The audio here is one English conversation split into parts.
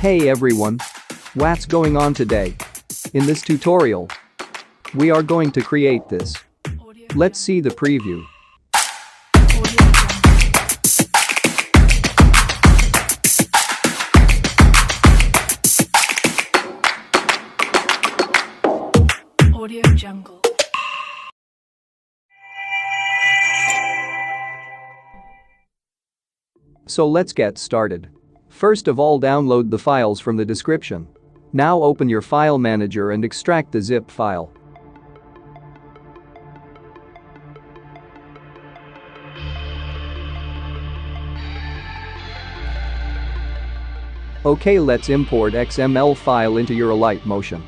Hey everyone! What's going on today? In this tutorial, we are going to create this. Let's see the preview. Audio Jungle. So let's get started. First of all, download the files from the description. Now open your file manager and extract the zip file. Okay, let's import XML file into your Alight Motion.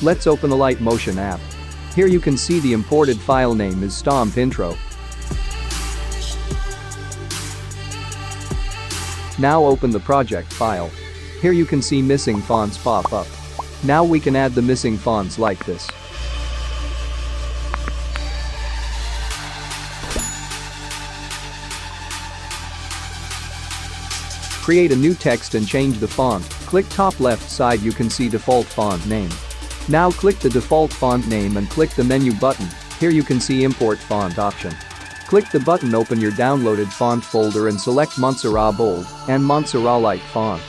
Let's open Alight Motion app. Here you can see the imported file name is Stomp intro. Now open the project file. Here you can see missing fonts pop up. Now we can add the missing fonts like this. Create a new text and change the font. Click top left side, you can see default font name. Now click the default font name and click the menu button. Here you can see import font option. Click the button, open your downloaded font folder and select Montserrat bold and Montserrat light font.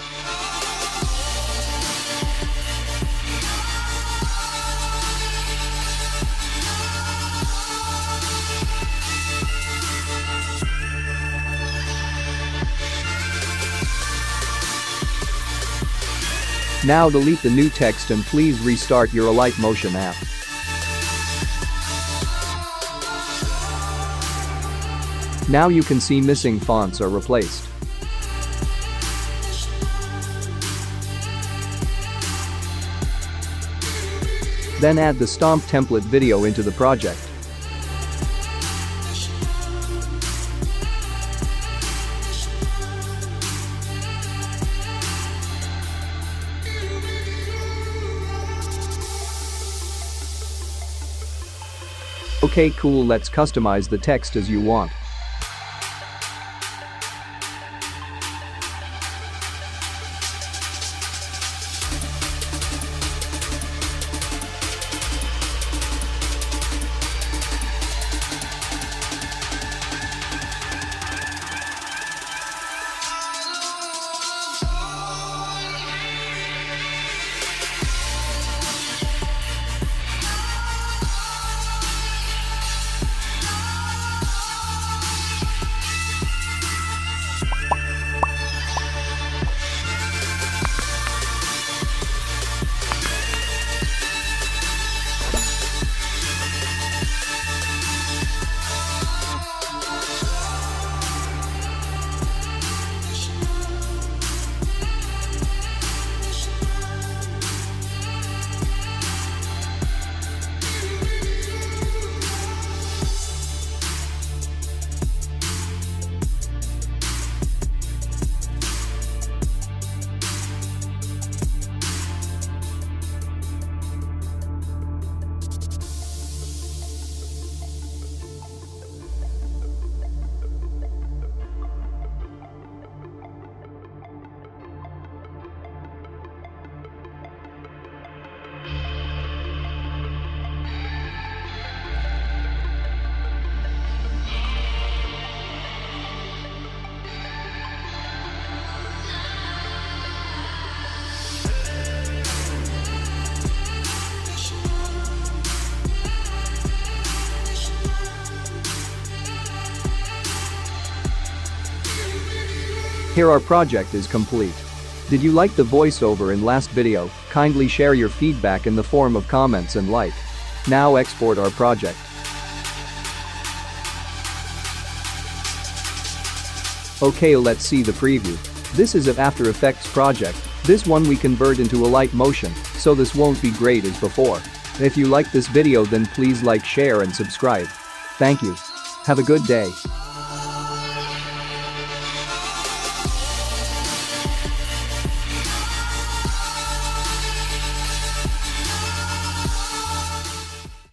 Now delete the new text and please restart your Alight Motion app. Now you can see missing fonts are replaced. Then add the Stomp template video into the project. Okay, cool, let's customize the text as you want. Here our project is complete. Did you like the voiceover in last video? Kindly share your feedback in the form of comments and like. Now export our project. Okay, let's see the preview. This is an After Effects project. This one we convert into Alight Motion, so this won't be great as before. If you like this video then please like, share and subscribe. Thank you. Have a good day.